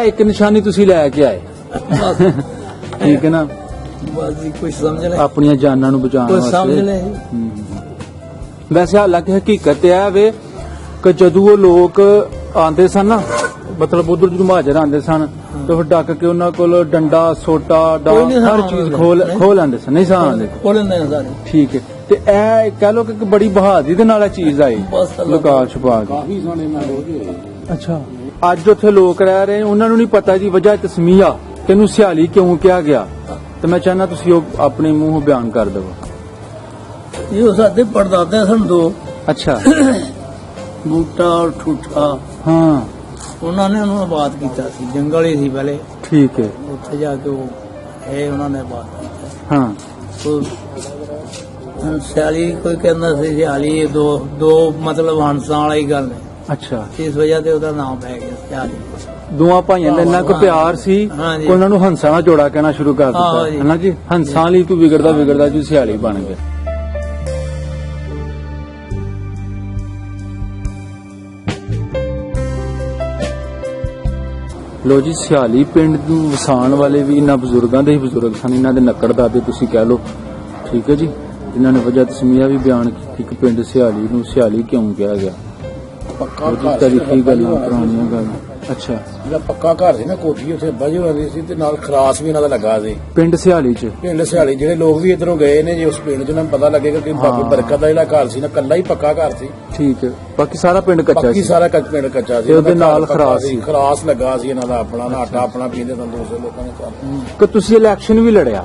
एक निशानी तुसी लैके आए ठीक है ना बस जी कुछ समझ ले अपनी जाना नू बचाने कुछ समझ ले वैसे हालांकि हकीकत है वे कि जदों वो लोग आंदे सन ना मतलब उधर जो महाजर आंदे सन तो फिर डक के उन्होंने कोल डंडा सोटा डाक हर चीज खोल आंदे सन नहीं सन आंदे सारे ठीक है ते ए कह लो कि बड़ी बहादुरी दे नाल चीज आई लुका छुपा के अच्छा अज उत्थे लोग रह रहे उन्होंने नहीं पता जी वजह तस्मीया कि इहनूं सियाली क्यों कहा गया तो मैं चाहना तुसी ओह अपने मुंह बयान कर दो ये साडे परदादे सन दो अच्छा बूटा और ठूठा हाँ उन्होंने आबाद किया जंगल ही थी पहले ठीक है उत्थे जाके उन्होंने आबाद किया हाँ तो सियाली कोई कहना सी सियाली दो दो मतलब हंसा वाली गल है अच्छा इस वजह से ਉਹਦਾ ਨਾਮ ਪੈ ਗਿਆ ਸਿਆਲੀ ਦੋਵਾਂ ਭਾਈਆਂ ਦਾ ਇੰਨਾ ਕੁ ਪਿਆਰ ਸੀ ਹਾਂਜੀ। ਉਹਨਾਂ ਨੂੰ ਹੰਸਾਂ ਦਾ ਜੋੜਾ ਕਹਿਣਾ ਸ਼ੁਰੂ ਕਰ ਦਿੱਤਾ ਆਹੋ ਜੀ। ਹੈ ਨਾ ਜੀ ਹੰਸਾਂ ਲਈ ਤੂੰ ਵਿਗੜਦਾ ਜੀ ਸਿਆਲੀ ਬਣ ਗਿਆ ਲੋ ਜੀ ਸਿਆਲੀ ਪਿੰਡ ਨੂੰ ਵਸਾਉਣ ਵਾਲੇ ਵੀ ਇਹਨਾਂ ਬਜ਼ੁਰਗਾਂ ਦੇ ਹੀ ਬਜ਼ੁਰਗ ਸਨ ਇਹਨਾਂ ਦੇ ਨੱਕੜ ਦਾਦੇ ਤੁਸੀਂ ਕਹਿ ਲਓ ਠੀਕ ਹੈ ਜੀ ਜਿਨ੍ਹਾਂ ਨੇ ਵਜ੍ਹਾ ਤਸਮੀਆ ਵੀ ਬਿਆਨ ਕੀਤੀ ਕਿ ਪਿੰਡ ਸਿਆਲੀ ਨੂੰ ਸਿਆਲੀ ਕਿਉਂ ਕਿਹਾ ਗਿਆ ਪੱਕਾ ਤਾਰੀਖੀ ਗੱਲਾਂ ਪੁਰਾਣੀਆਂ ਗੱਲਾਂ ਅੱਛਾ ਜਿਹੜਾ ਪੱਕਾ ਘਰ ਸੀ ਨਾ ਕੋਠੀ ਉੱਥੇ ਬਾਜੂ ਵਾਲੀ ਸੀ ਤੇ ਨਾਲ ਖਰਾਸ ਵੀ ਇਹਨਾਂ ਦਾ ਲੱਗਾ ਸੀ ਪਿੰਡ ਸਿਆਲੀ ਚ ਪਿੰਡ ਸਿਆਲੀ ਜਿਹੜੇ ਲੋਕ ਵੀ ਇਧਰੋਂ ਗਏ ਨੇ ਜੇ ਉਸ ਪਿੰਡ ਚ ਉਹਨਾਂ ਨੂੰ ਪਤਾ ਲੱਗੇਗਾ ਕਿ ਬਾਬੇ ਬਰਕਤ ਦਾ ਜਿਹੜਾ ਘਰ ਸੀ ਨਾ ਕੱਲਾ ਹੀ ਪੱਕਾ ਘਰ ਸੀ ਠੀਕ ਹੈ ਬਾਕੀ ਸਾਰਾ ਪਿੰਡ ਕੱਚਾ ਬਾਕੀ ਸੀ ਸਾਰਾ ਪਿੰਡ ਕੱਚਾ ਸੀ ਤੇ ਉਹਦੇ ਉਹਨਾਂ ਦਾ ਨਾਲ ਘਰ ਖਰਾਸ ਪੱਕਾ ਸੀ। ਖਰਾਸ ਲੱਗਾ ਸੀ ਇਹਨਾਂ ਦਾ ਆਪਣਾ ਨਾ ਆਟਾ ਆਪਣਾ ਪੀਂਦੇ ਸਨ ਦੂਸਰੇ ਲੋਕਾਂ ਨੇ ਚੱਲ ਕਿ ਤੁਸੀਂ ਇਲੈਕਸ਼ਨ ਵੀ ਲੜਿਆ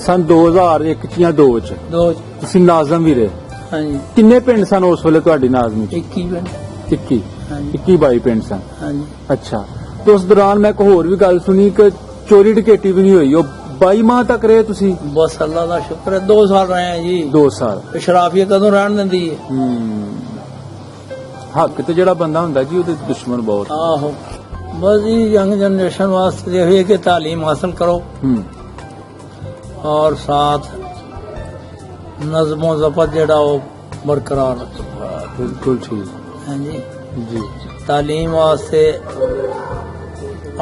ਸਨ 2001 ਚ ਜਾਂ 2 ਚ ਦੋ ਤੁਸੀਂ ਨਾਜ਼ਮ ਵੀ ਰਹੇ ਹਾਂਜੀ ਕਿੰਨੇ ਪਿੰਡ ਸਨ ਉਸ ਵੇਲੇ ਤੁਹਾਡੀ ਨਾਜ਼ਮੀ ਚ 21 ਪਿੰਡ 21 ਹਾਂਜੀ 22 ਪਿੰਡ ਸਨ ਹਾਂਜੀ ਅੱਛਾ ਤੇ ਉਸ ਦੌਰਾਨ ਮੈਂ ਇੱਕ ਹੋਰ ਵੀ ਗੱਲ ਸੁਣੀ ਕਿ ਚੋਰੀ ਡਕੈਤੀ ਵੀ ਨਹੀਂ ਹੋਈ ਉਹ 22 ਮਾਹ ਤੱਕ ਰਹੇ ਤੁਸੀਂ ਬਸ ਅੱਲਾ ਦਾ ਸ਼ੁਕਰ ਹੈ 2 ਸਾਲ ਰਹੇ ਆ ਜੀ 2 ਸਾਲ ਸ਼ਰਾਫੀਆ ਕਦੋਂ ਰਹਿਣ ਦਿੰਦੀ ਹੈ ਹੱਕ ਤੇ ਜਿਹੜਾ ਬੰਦਾ ਹੁੰਦਾ ਜੀ ਉਹਦੇ ਦੁਸ਼ਮਣ ਬਹੁਤ ਆਹੋ बस जी यंग जनरेशन वास्ते ये है कि तालीम हासिल करो और साथ नज़्मो ज़ब्त जेड़ा वो बरकरार रखो। बिल्कुल ठीक हाँ जी जी तालीम वास्ते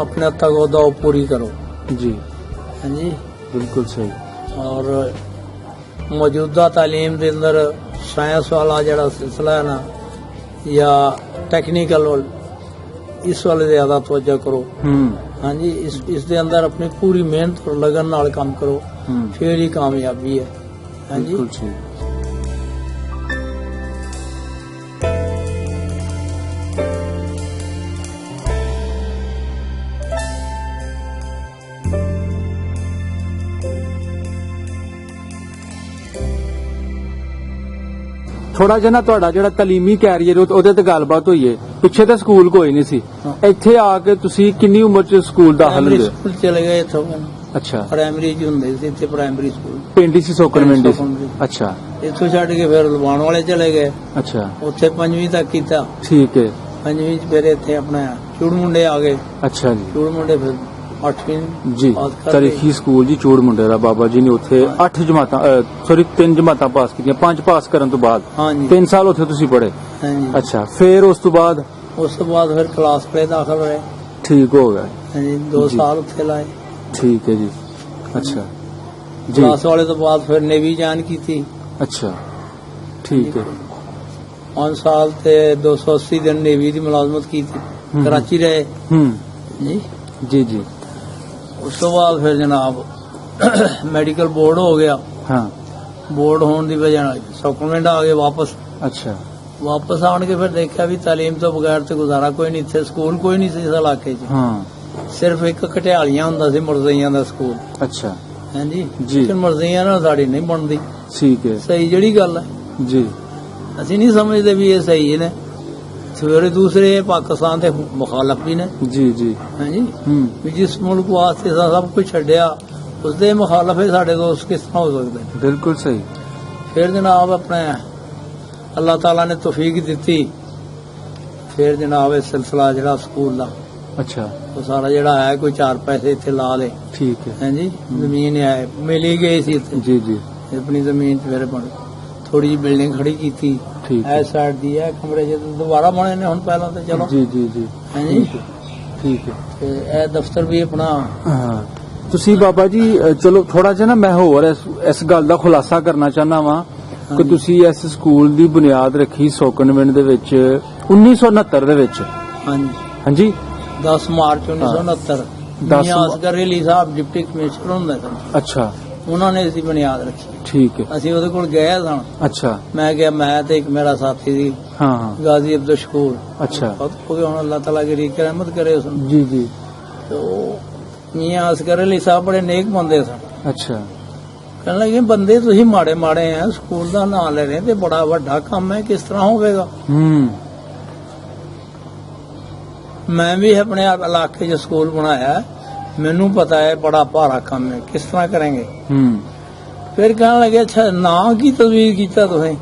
अपने तगोदा पूरी करो जी हाँ जी बिल्कुल सही और मौजूदा तालीम के अंदर साइंस वाला जड़ा सिलसिला है ना या टेक्निकल इस वाले ज्यादा तवज्जो करो हाँ जी इस दे अंदर अपनी पूरी मेहनत और लगन नाल काम करो फिर ही कामयाबी है हाँ जी बिल्कुल ठीक ਥੋੜਾ ਜਿਹਾ ਨਾ ਤੁਹਾਡਾ ਜਿਹੜਾ ਤਾਲੀਮੀ ਕੈਰੀਅਰ ਉਹਦੇ ਤੇ ਗੱਲਬਾਤ ਹੋਈ ਏ ਪਿੱਛੇ ਤਾਂ ਸਕੂਲ ਕੋਈ ਨਹੀਂ ਸੀ ਇੱਥੇ ਆ ਕੇ ਤੁਸੀਂ ਕਿੰਨੀ ਉਮਰ ਚ ਸਕੂਲ ਦਾਖਲ प्राइमरी ਹੋਏ स्कूल चले गए इथों ਅੱਛਾ प्राइमरी च हुंदे सी इत्थे प्राइमरी स्कूल ਪਿੰਡ ਸੀ ਸੋਕਰ ਮੰਡੀ ਸੀ। ਸੋਕਰ। ਅੱਛਾ इथों छड़ के फिर लवाण वाले चले गए ਅੱਛਾ उत्थे 5वीं तक कीता ਠੀਕ ਹੈ 5वीं च फिर इत्थे अपना चूड़ मुंडे आ गए ਅੱਛਾ ਜੀ चूड़ मुंडे फिर 8वीं ਜੀ ਪਾਸ ਕਰ ਤਾਰੀਖੀ ਸਕੂਲ ਜੀ ਚੂੜ ਮੁੰਡੇ ਦਾ ਬਾਬਾ ਜੀ ਨੇ ਉੱਥੇ 8 ਜਮਾਤਾਂ 3 ਜਮਾਤਾਂ ਪਾਸ ਕੀਤੀਆਂ 5 ਪਾਸ ਕਰਨ ਤੋਂ ਬਾਅਦ हाँ जी 3 ਸਾਲ ਉੱਥੇ ਤੁਸੀਂ ਪੜ੍ਹੇ हाँ जी ਅੱਛਾ ਫਿਰ ਉਸ ਤੋਂ ਬਾਅਦ उस तो बाद फिर क्लास पे दाखिल हुए ਠੀਕ ਹੋ ਗਿਆ हाँ जी 2 जी। साल उत्थे लाए ਠੀਕ ਹੈ ਜੀ ਅੱਛਾ ਜੀ क्लास वाले तो बाद फिर नेवी ज्वाइन की थी ਅੱਛਾ ਠੀਕ ਹੈ 5 साल ते 280 दिन नेवी की मुलाजमत की थी कराची रहे ਹੂੰ जी ਜੀ ਜੀ उस तो बाद फिर जनाब मेडिकल बोर्ड हो गया ਹਾਂ बोर्ड होने की वजह सप्लीमेंट आ गए ਅੱਛਾ वापस आन के फिर देखा भी तालीम तो बगैर तो गुजारा कोई नहीं थे स्कूल कोई नहीं सी इस इलाके च ਹਾਂ सिर्फ एक कटियालियां हुंदा सी मुरज़इयां दा स्कूल ਅੱਛਾ हैं जी जी। लेकिन मुरज़इयां नाल साडी नहीं बनदी ਠੀਕ ਹੈ सही जड़ी गल है ਜੀ ਅਸੀਂ नहीं समझते भी ये सही ने सवेरे दूसरे पाकिस्तान के मुखालफ भी ने ਜੀ ਜੀ हैं जी ਹੂੰ भी जिस मुल्क वास्ते सब कुछ छड्डिया उसदे मुखालफ है साडे दोस्त किस तरह हो सकदे ने। ਬਿਲਕੁਲ ਸਹੀ फिर जनाब अपने अल्लाह ताला ने तौफीक दी फिर जनाब इस सिलसिला जड़ा स्कूल दा ਅੱਛਾ वो सारा जड़ा है कोई 4 पैसे इत्थे ला ले ਠੀਕ ਹੈ हैं जी जमीन है मिली गई सी इत्थे ਜੀ ਜੀ अपनी जमीन च फिर बन थोड़ी जी बिल्डिंग खड़ी की थी ठीक है। साइड दी है कमरे च दोबारा बने ने हुन पहला तो चलो ਜੀ ਜੀ ਜੀ हैं जी ਠੀਕ ਹੈ। ਤੇ ਇਹ ਦਫ਼ਤਰ ਵੀ ਆਪਣਾ ਹਾਂ ਤੁਸੀਂ ਬਾਬਾ ਜੀ ਚਲੋ ਥੋੜਾ ਜਿਹਾ ਨਾ ਮੈਂ ਹੋਰ ਇਸ ਗੱਲ ਦਾ ਖੁਲਾਸਾ ਕਰਨਾ ਚਾਹੁੰਦਾ ਵਾਂ ਕਿ ਤੁਸੀਂ ਇਸ ਸਕੂਲ ਦੀ ਬੁਨਿਆਦ ਰੱਖੀ ਸੋਕਨਵਿੰਡ ਦੇ ਵਿੱਚ 1969 ਦੇ ਵਿੱਚ। ਹਾਂਜੀ ਹਾਂਜੀ 10 ਮਾਰਚ 1969 10 ਮੀਆਂ ਅਸਗਰ ਅਲੀ ਸਾਹਿਬ ਡਿਪਟੀ ਕਮਿਸ਼ਨਰ ਹੁੰਦੇ ਸਨ, ਅੱਛਾ ਉਹਨਾਂ ਨੇ ਇਸ ਦੀ ਬੁਨਿਆਦ ਰੱਖੀ। ਠੀਕ ਹੈ। ਅਸੀਂ ਉਹਦੇ ਕੋਲ ਗਏ ਸਾਂ, ਅੱਛਾ ਮੈਂ ਕਿਹਾ ਮੈਂ ਤੇ ਇੱਕ ਮੇਰਾ ਸਾਥੀ ਸੀ ਹਾਂ ਹਾਂ ਗਾਜ਼ੀ ਅਬਦੁਲ ਸ਼ਕੂਰ, ਅੱਛਾ ਬਹੁਤ ਹੋ ਗਿਆ, ਹੁਣ ਅੱਲਾਹ ਤਾਲਾ की रीक रहमत करे उस ਜੀ ਜੀ तो मियां असगर अली साहब बड़े नेक बंदे सन। ਅੱਛਾ कहने लगे बंदे तुसी माड़े माड़े हैं, स्कूल का नाम ले रहे ते बड़ा वड्डा काम है, किस तरह होवेगा। मैं भी अपने इलाके च स्कूल बनाया, मैनू पता है बड़ा भारा काम है, किस तरह करेंगे। फिर कहने लगे अच्छा ना की तजवीज किया तुसें।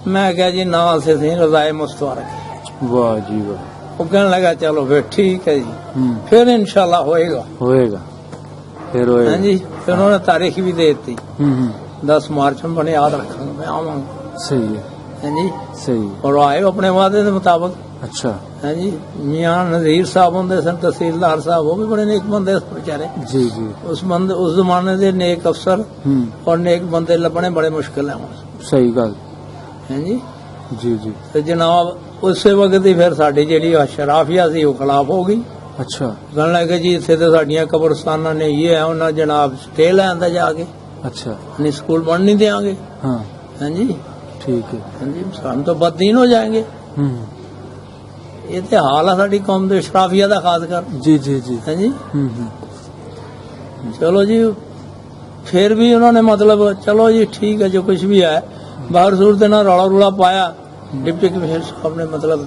मैं क्या जी ना से थे रजाए मुस्तफा रखे। वाह जी वाह। वो कहने लगा चलो फिर ठीक है जी, फिर इंशाल्लाह होएगा होएगा फिर होएगा। हाँ जी, फिर उन्होंने तारीख भी दे दी 10 मार्च में, बने याद रखूंगा मैं आऊंगा। सही है। हाँ जी सही। और आए अपने वादे के मुताबिक। अच्छा हाँ जी मियां नजीर साहब होंगे सन, तहसीलदार साहब, वो भी बड़े नेक बंदे बेचारे। जी जी उस जमाने के नेक अफसर और नेक बंदे लभने बड़े मुश्किल है। सही गल। हाँ जी जी जी ਤੇ ਜਨਾਬ ਉਸੇ ਵਕਤ ਹੀ ਫਿਰ ਸਾਡੀ ਜਿਹੜੀ ਸ਼ਰਾਫੀਆ ਸੀ ਉਹ ਖਿਲਾਫ ਹੋ ਗਈ। अच्छा ਕਹਿਣ ਲੱਗੇ ਜੀ ਇੱਥੇ ਤੇ ਸਾਡੀਆਂ ਕਬਰਸਤਾਨਾਂ ਨੇ ਇਹ ਹੈ, ਉਹਨਾਂ ਜਨਾਬ ਸਟੇ ਲੈਂਦਾ ਜਾ ਕੇ अच्छा ਨਹੀਂ ਸਕੂਲ ਬਣ ਨਹੀਂ ਦੇਾਂਗੇ। हाँ ਹਾਂਜੀ ठीक है। ਹਾਂਜੀ ਸਾਨੂੰ ਤਾਂ ਬਦਦੀਨ ਹੋ ਜਾएंगे। ਇਹ ਤੇ ਹਾਲ ਆ ਸਾਡੀ ਕੌਮ ਦੇ ਸ਼ਰਾਫੀਆ ਦਾ ਖਾਸ ਕਰ। जी जी जी ਹਾਂਜੀ ਚਲੋ ਜੀ फिर भी उन्होंने मतलब चलो जी ठीक है जो कुछ भी है, बाहर सूरत ना रौला रूला पाया, डिप्टी कमिश्नर साहब ने मतलब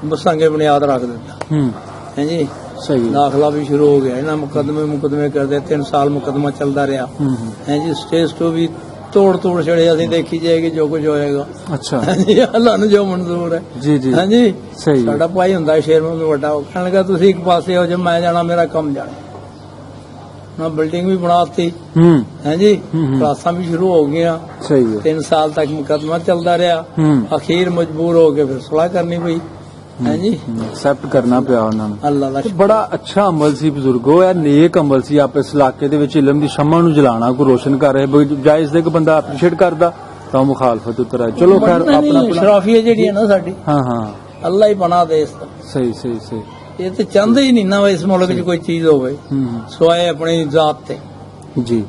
बसांगे बुनियाद रख दिता है जी। सही है। दाखिला भी शुरू हो गया, इन्हें मुकदमे कर दे, 3 साल मुकदमा चलता रहा है जी। स्टेज टू भी तोड़ छड़े, अभी देखी जाएगी जो कुछ होएगा। अच्छा जी अल्लाह ने जो मंजूर है। जी जी हाँ जी सही है। साडा भाई हुंदा शेर में वड्डा, वो कहने लगा तुसीं एक पासे हो, जब मैं जाना मेरा कम जाना। ना बिल्डिंग भी बनाती है जी, क्लासा भी शुरू हो गई। सही है। 3 साल तक मुकदमा चलता रहा, अखीर मजबूर हो के फिर सुलह करनी पई है जी, एक्सेप्ट करना पिया उन्होंने। अल्लाह दा बड़ा अच्छा अमल सी बुजुर्गो, यार नेक अमल सी। आप इस इलाके दे विच इलम दी शम्मा नूं जलाना, कोई रोशन कर रहे, जायज दे कि बंदा अप्रीशिएट करदा तां मुखालफत उतर आए। चलो खैर अपना शराफिया जेहड़ी है ना साडी, हाँ हाँ अल्लाह ही बना दे इस सही सही सही। ये तो चाहते ही नहीं ना इस मुल्क च कोई चीज होवे सिवाय अपनी जात ते। जी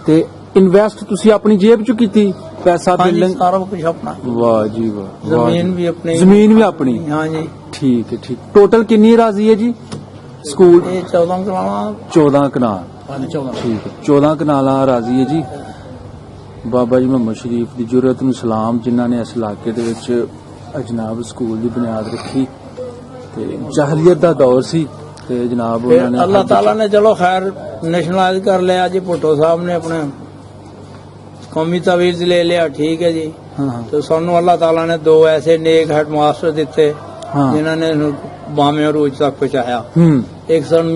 ते इन्वेस्ट तुसी अपनी जेब च कीती पैसा हाँ जी, बिल्डिंग? सारा कुछ अपना, वाह जी वाह। जमीन भी अपनी, जमीन भी अपनी। हाँ जी ठीक है ठीक। टोटल कितनी राजी है जी स्कूल? ये 14 कनाल 14 कनाल। ठीक है 14 कनाल राजी है जी। बाबा जी मोहम्मद शरीफ की जुरत नूं सलाम, जिन्होंने इस इलाके दे विच जनाब स्कूल की बुनियाद रखी। ते जाहलियत दा दौर सी ते जनाब उन्होंने अल्लाह ताला ने चलो खैर नेशनलाइज कर लिया जी। भुट्टो साहब ने अपने कौमी तवीज ले लिया, ठीक है जी। हाँ तो सानू अल्लाह ताला ने 2 ऐसे नेक हेड मास्टर दिते हाँ जिन्होंने बामे अरूज तक पहुंचाया। एक सन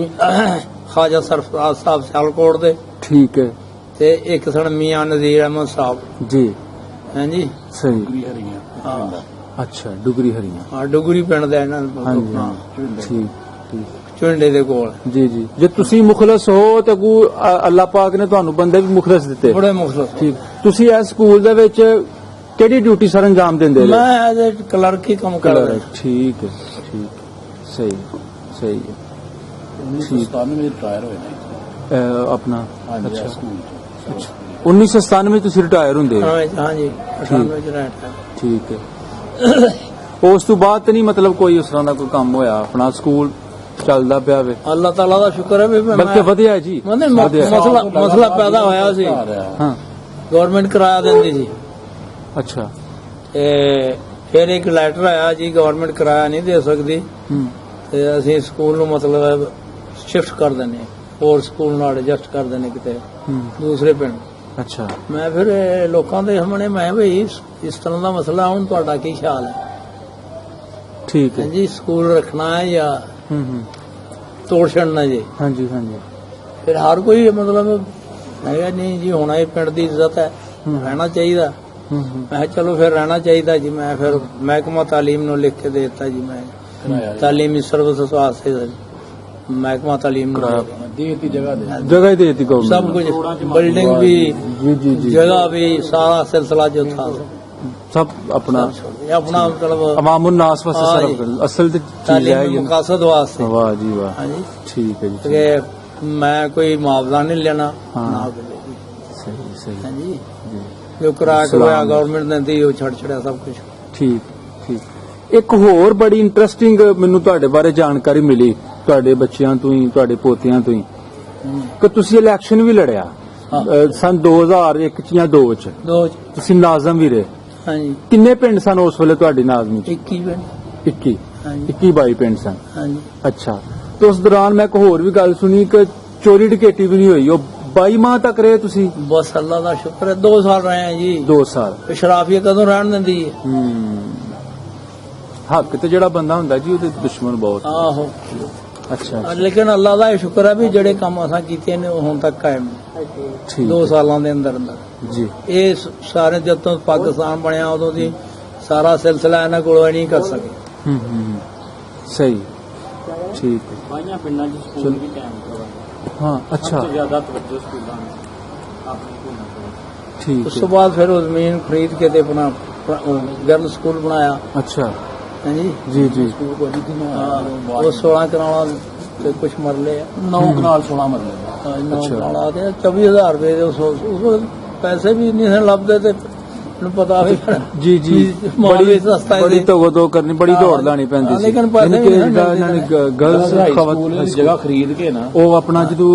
ख्वाजा सरफराज साहब सियालकोट दे, ठीक है। ते एक सन मियां नजीर अहमद साहब जी हैं जी। सही। हाँ अच्छा डुगरी हरियां। हाँ डुगरी पिंड दा इन्हां हाँ जी हाँ, ठीक ठीक। झुंडे दे कोल। जी जी जे तुसी मुखलस हो ते को अल्लाह पाक ने ਤੁਹਾਨੂੰ ਬੰਦੇ ਵੀ ਮੁਖਲਸ ਦਿੱਤੇ। बड़े मुखलस। ठीक ਤੁਸੀਂ ਇਸ ਸਕੂਲ ਦੇ ਵਿੱਚ ਕਿਹੜੀ ਡਿਊਟੀ ਸਰ ਅੰਜਾਮ ਦਿੰਦੇ ਰਹੇ? मैं एज ए क्लर्क ही कम कर रहा। ठीक है ठीक सही सही है। 1997 में रिटायर होए ना अपना अच्छा अच्छा स्कूल 1997 ਤੁਸੀਂ ਰਿਟਾਇਰ ਹੁੰਦੇ ਹੋ? हाँ जी 98 ਚ रहता। ਠੀਕ ਹੈ। ਉਸ ਤੋਂ ਬਾਅਦ ਤੇ ਨਹੀਂ ਮਤਲਬ ਕੋਈ ਉਸ ਤਰ੍ਹਾਂ ਦਾ ਕੋਈ ਕੰਮ ਹੋਇਆ ਆਪਣਾ ਸਕੂਲ ਚੱਲਦਾ ਪਿਆ ਵੇ? अल्लाह ताला दा शुक्र है भी ਬਲਕਿ ਵਧਿਆ ਜੀ ਵਧਿਆ। मसला पैदा होया सी, ਹਾਂ गवर्नमेंट किराया देंदी सी ਅੱਛਾ ते फिर एक लैटर आया जी गवर्नमेंट किराया नहीं दे सकती ते ਅਸੀਂ ਸਕੂਲ ਨੂੰ ਮਤਲਬ शिफ्ट कर देने और ਸਕੂਲ ਨਾਲ ਐਡਜਸਟ ਕਰ ਦੇਣੇ ਕਿਤੇ ਦੂਸਰੇ ਪਿੰਡ। ਅੱਛਾ ਮੈਂ ਫਿਰ ਲੋਕਾਂ ਦੇ ਸਾਹਮਣੇ ਮੈਂ ਵੀ ਇਸ ਤਰ੍ਹਾਂ ਦਾ ਮਸਲਾ, ਹੁਣ ਤੁਹਾਡਾ ਕੀ ਖਿਆਲ ਹੈ? ਠੀਕ ਹੈ। ਜੀ ਸਕੂਲ ਰੱਖਣਾ ਹੈ ਜਾਂ ਤੋੜ ਛੱਡਣਾ ਜੀ? ਹਾਂਜੀ ਹਾਂਜੀ ਫਿਰ ਹਰ ਕੋਈ ਮਤਲਬ ਮੈਂ ਕਿਹਾ ਨਹੀਂ ਜੀ ਹੋਣਾ ਇਹ ਪਿੰਡ ਦੀ ਇੱਜ਼ਤ ਹੈ, ਰਹਿਣਾ ਚਾਹੀਦਾ। ਮੈਂ ਕਿਹਾ ਚਲੋ ਫਿਰ ਰਹਿਣਾ ਚਾਹੀਦਾ ਜੀ। ਮੈਂ ਫਿਰ ਮਹਿਕਮਾ ਤਾਲੀਮ ਨੂੰ ਲਿਖ ਕੇ ਦੇ ਦਿੱਤਾ ਜੀ, ਮੈਂ ਤਾਲੀਮੀ ਸਰਵਿਸ ਵਾਸਤੇ ਮਹਿਕਮਾ ਤਾਲੀਮ ਨੂੰ ਦੇਤੀ ਜਗ੍ਹਾ ਦੇ जगह ही देती गवर्नमेंट सब कुछ बिल्डिंग भी जी जी जी जगह भी सारा सिलसिला जो था सब अपना ये अपना मतलब अवामुन नास वास्ते हाँ सर्व जी। कर असल तो चीज तालीम है के ये मकासद वास्ते वाह जी वाह हाँ जी ठीक है जी कि मैं कोई मुआवजा नहीं लेना हाँ। ना मिलेगी सही सही हाँ जी जी जो किराया सलाम। करवाया गवर्नमेंट ने दी वो छड़ छड़िया सब कुछ ਠੀਕ ਠੀਕ ਇੱਕ ਹੋਰ ਬੜੀ ਇੰਟਰਸਟਿੰਗ ਮੈਨੂੰ ਤੁਹਾਡੇ ਬਾਰੇ ਜਾਣਕਾਰੀ ਮਿਲੀ ਤੁਹਾਡੇ ਬੱਚਿਆਂ ਤੋਂ ਹੀ ਤੁਹਾਡੇ ਪੋਤਿਆਂ ਤੋਂ ਹੀ ਕਿ ਤੁਸੀਂ ਇਲੈਕਸ਼ਨ ਵੀ ਲੜਿਆ ਸਨ 2001 ਚ ਜਾਂ 2 ਚ दो ਤੁਸੀਂ ਨਾਜ਼ਮ ਵੀ ਰਹੇ हाँ जी ਕਿੰਨੇ ਪਿੰਡ ਸਨ ਉਸ ਵੇਲੇ ਤੁਹਾਡੀ ਨਾਜ਼ਮੀ ਚ 21 मिनट 21 हाँ जी 22 ਪਿੰਡ ਸਨ हाँ जी ਅੱਛਾ ਤੇ ਉਸ ਦੌਰਾਨ ਮੈਂ ਇੱਕ ਹੋਰ ਵੀ ਗੱਲ ਸੁਣੀ ਕਿ ਚੋਰੀ ਡਕੈਤੀ ਵੀ ਨਹੀਂ ਹੋਈ ਉਹ 22 ਮਾਹ ਤੱਕ ਰਹੇ ਤੁਸੀਂ बस अल्लाह का शुक्र है 2 साल रहे हैं जी 2 ਸਾਲ शराफिया कदों रहन देंदी है ਹੱਕ ਤੇ ਜਿਹੜਾ ਬੰਦਾ ਹੁੰਦਾ ਜੀ ਉਹਦੇ ਦੁਸ਼ਮਣ ਬਹੁਤ आहो ਅੱਛਾ लेकिन अल्लाह का शुक्र है भी जेड़े काम असा कीते ने हुण तक कायम ने। ਠੀਕ 2 सालों के अंदर अंदर ਜੀ ये सारे जब तो पाकिस्तान बनया उदों दी सारा सिलसिला इन्हां कोलों नहीं कर सके सही ठीक है बाइयां पिंडां च स्कूल भी कायम करवाए हाँ अच्छा ज्यादा तवज्जो स्कूलां ठीक उस है तो बाद फिर वो जमीन खरीद के ते अपना गर्ल स्कूल बनाया अच्छा हैं जी जी जी हाँ, वो 16 कनाल ते कुछ मरले है 9 ਕਨਾਲ 16 ਮਰਲੇ हाँ, नौ अच्छा। कनाल आते 24,000 रुपए दे उस पैसे भी नहीं थे लभदे ते मैनूं पता भी जी जी माल बड़ी भी सस्ता बड़ी ही तो दो करनी बड़ी दौड़ लानी पैंदी हाँ, सी लेकिन पैसे यानी कि भी ਜਿਹੜਾ ਇਹਨਾਂ ਨੇ ਗਰਲਸ ਸਕੂਲ ਜਗ੍ਹਾ ਖਰੀਦ ਕੇ ਨਾ ਉਹ ਆਪਣਾ ਜਦੋਂ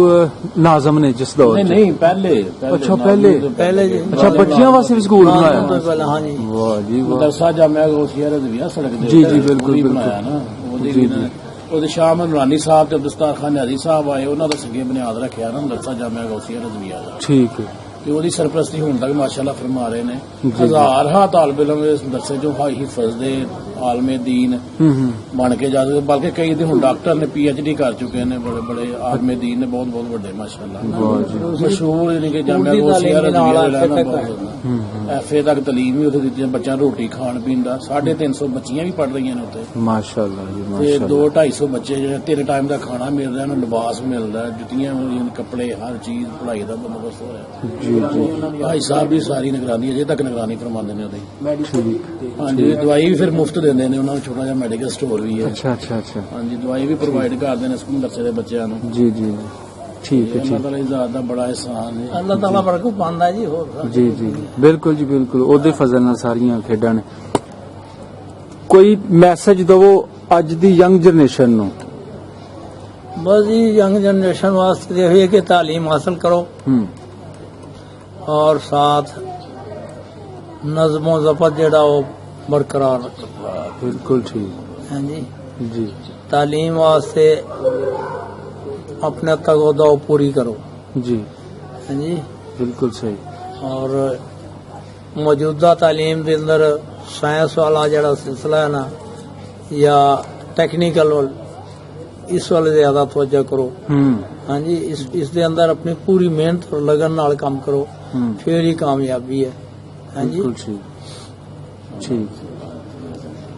ਨਾਜ਼ਮ ਨੇ ਜਿਸ ਦੌਰ ਨਹੀਂ ਚ ਨਹੀਂ ਪਹਿਲੇ ਅੱਛਾ, ਪਹਿਲੇ। पहले जी ਅੱਛਾ ਬੱਚਿਆਂ ਵਾਸਤੇ ਵੀ ਸਕੂਲ हाँ, ਬਣਾਇਆ तो पहले हाँ जी ਵਾਹ ਜੀ ਵਾਹ ਮਦਰਸਾ ਜਾਮਿਆ ਗੋਸੀਆ ਰਜ਼ਵੀਆ ਸੜਕ ਦੇ ਜੀ, ਉੱਤੇ ਜੀ, ਬਿਲਕੁਲ, ਉਹ ਵੀ ਬਿਲਕੁਲ। ਬਣਾਇਆ ਨਾ ਉਹਦੀ ਜੀ, ਵੀ ਜੀ। ਨਾ ਉਹਦੇ ਸ਼ਾਹ ਮਨਰਾਨੀ ਸਾਹਿਬ ਤੇ ਅਬਦੁਸਤਾਰ ਖਾਨ ਨਿਆਜ਼ੀ ਸਾਹਿਬ ਆਏ ਉਹਨਾਂ ਦਾ ਸੰਗੇ ਬੁਨਿਆਦ ਰੱਖਿਆ ਨਾ ਮਦਰਸਾ ਜਾਮਿਆ ਗੋਸੀਆ ਰਜ਼ਵੀਆ ਦਾ ਠੀਕ ਹੈ ਤੇ ਉਹਦੀ ਸਰਪ੍ਰਸਤੀ ਹੁਣ ਤੱਕ ਮਾਸ਼ਾਅੱਲਾ ਫਰਮਾ ਰਹੇ ਨੇ ਜੀ। ਹਜ਼ਾਰਾਂ ਤਾਲਿਬ ਇਲਮ ਇਸ ਮਦਰਸੇ ਚੋਂ ਹਿਫਜ਼ ਦੇ ਆਲਮੇ ਦੀਨ ਬਣ ਕੇ ਜਾਂਦੇ ਬਲਕਿ ਕਈ ਤੇ ਹੁਣ ਡਾਕਟਰ ਨੇ PhD ਕਰ ਚੁੱਕੇ ਨੇ ਬੜੇ ਬੜੇ ਆਲਮੇ ਦੀਨ ਨੇ ਬਹੁਤ ਬਹੁਤ ਵੱਡੇ ਮਾਸ਼ਾਅੱਲਾ ਵਾਹ ਜੀ ਮਸ਼ਹੂਰ ਯਾਨੀ ਕਿ ਜਾਮਿਆ ਉਰਦੂ ਗੋਸੀਆ ਤਾਲੀਮ ਨਾਲ ਰਜ਼ਵੀਆ FA ਤੱਕ FA ਤੱਕ ਤਾਲੀਮ ਵੀ ਉੱਥੇ ਦਿੱਤੀ ਬੱਚਿਆਂ ਨੂੰ ਰੋਟੀ ਖਾਣ ਪੀਣ ਦਾ 350 ਬੱਚੀਆਂ ਵੀ ਪੜ ਰਹੀਆਂ ਨੇ ਉੱਥੇ ਮਾਸ਼ਾਅੱਲਾ ਜੀ ਤੇ ਮਾਸ਼ਾਅੱਲਾ 2-250 ਬੱਚੇ ਜਿਹੜੇ 3 ਟਾਈਮ ਦਾ ਖਾਣਾ ਮਿਲ ਰਿਹਾ ਉਹਨੂੰ ਲਿਬਾਸ ਮਿਲਦਾ ਜੁੱਤੀਆਂ ਮਿਲਦੀਆਂ ਕੱਪੜੇ ਹਰ ਚੀਜ਼ ਪੜ੍ਹਾਈ ਦਾ ਬੰਦੋਬਸਤ ਹੋ ਰਿਹਾ ਜੀ ਜੀ ਭਾਈ ਸਾਹਿਬ ਵੀ ਸਾਰੀ ਨਿਗਰਾਨੀ ਅਜੇ ਤੱਕ ਨਿਗਰਾਨੀ ਫਰਮਾਉਂਦੇ ਨੇ ਉਹਦੀ ਠੀਕ ਹਾਂਜੀ ਦਵਾਈ ਵੀ ਫਿਰ ਮੁਫਤ ਦਿੰਦੇ ਨੇ ਉਹਨਾਂ ਨੂੰ ਛੋਟਾ ਜਿਹਾ ਮੈਡੀਕਲ ਸਟੋਰ ਵੀ ਹੈ ਅੱਛਾ ਅੱਛਾ ਅੱਛਾ ਹਾਂਜੀ ਦਵਾਈ ਵੀ ਪ੍ਰੋਵਾਈਡ ਕਰਦੇ ਨੇ ਸਕੂਲ ਦਰਸੇ ਦੇ ਬੱਚਿਆਂ ਨੂੰ ਜੀ ਜੀ ਜੀ ਠੀਕ ਹੈ ਅੱਲਾਹ ਠੀਕ ਤਾਲਾ ਇਜ਼ਾਤ ਦਾ ਬੜਾ ਇਹਸਾਨ ਹੈ अल्लाह ताला बरकत पांदा है जी होर ਜੀ ਜੀ ਬਿਲਕੁਲ ਜੀ ਬਿਲਕੁਲ ਉਹਦੇ ਫਜ਼ਲ ਨਾਲ ਸਾਰੀਆਂ ਖੇਡਾਂ ਨੇ ਕੋਈ ਮੈਸੇਜ ਦਵੋ ਅੱਜ ਦੀ ਯੰਗ ਜਨਰੇਸ਼ਨ ਨੂੰ बस जी यंग जनरेशन वास्ते ये है कि तालीम हासिल करो और साथ नज़्मो ज़ब्त जेड़ा वो बरकरार रखो बिल्कुल ठीक हैं जी जी तालीम वास्ते अपने तगोदा पूरी करो जी हैं जी बिल्कुल सही और मौजूदा तालीम के अंदर साइंस वाला जड़ा सिलसिला है ना या टेक्निकल इस वाले ज्यादा तवज्जो करो हाँ जी इस दे अंदर अपनी पूरी मेहनत और लगन नाल काम करो फिर ही कामयाबी है हाँ जी बिल्कुल ठीक ठीक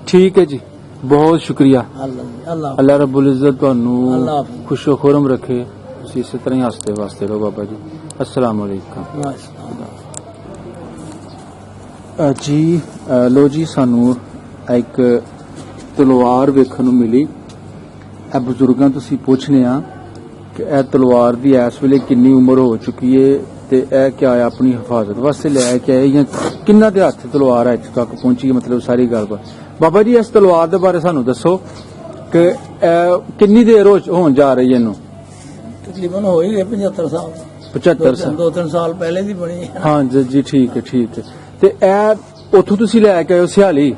ठीक है जी बहुत शुक्रिया अल्लाह अल्लाह अल्लाह रब्बुल इज्जत ਤੁਹਾਨੂੰ अल्लाह हाफिज़। खुशो खुरम रखे ਤੁਸੀਂ ਇਸੇ ਤਰ੍ਹਾਂ ਹੀ ਹੱਸਦੇ ਵਾਸਤੇ ਰਹੋ ਬਾਬਾ ਜੀ अस्सलाम वालेकुम माशाअल्लाह। ਜੀ ਲੋ ਜੀ ਸਾਨੂੰ ਇੱਕ ਤਲਵਾਰ ਵੇਖਣ ਨੂੰ ਮਿਲੀ ਇਹ ਬਜ਼ੁਰਗਾਂ ਤੋਂ ਅਸੀਂ ਪੁੱਛਨੇ ਆ ਕਿ ਇਹ ਤਲਵਾਰ ਦੀ ਇਸ ਵੇਲੇ ਕਿੰਨੀ ਉਮਰ ਹੋ ਚੁੱਕੀ ਏ ਤੇ ਇਹ ਕਿਆ ਹੈ ਆਪਣੀ ਹਿਫਾਜ਼ਤ ਵਾਸਤੇ ਲੈ ਕੇ ਆਏ ਜਾਂ ਕਿੰਨਾ ਦੇ ਹੱਥ ਤਲਵਾਰ ਹੈ ਇੱਥੇ ਤੱਕ ਪਹੁੰਚੀ ਮਤਲਬ ਸਾਰੀ ਗੱਲਬਾਤ ਬਾਬਾ ਜੀ ਇਸ ਤਲਵਾਰ ਦੇ ਬਾਰੇ ਸਾਨੂੰ ਦੱਸੋ ਕਿ ਇਹ ਕਿੰਨੀ ਦੇਰ ਹੋਣ ਜਾ ਰਹੀ ਹੈ ਇਹਨੂੰ तकरीबन हो ही गए 75 साल 75 ਸਾਲ 2-3 साल पहले दी बनी है ਹਾਂ ਜੀ ਠੀਕ ਹੈ ਤੇ ਇਹ ਉੱਥੋਂ ਤੁਸੀਂ ਲੈ ਕੇ ਆਏ ਹੋ ਸਿਹਾਲੀ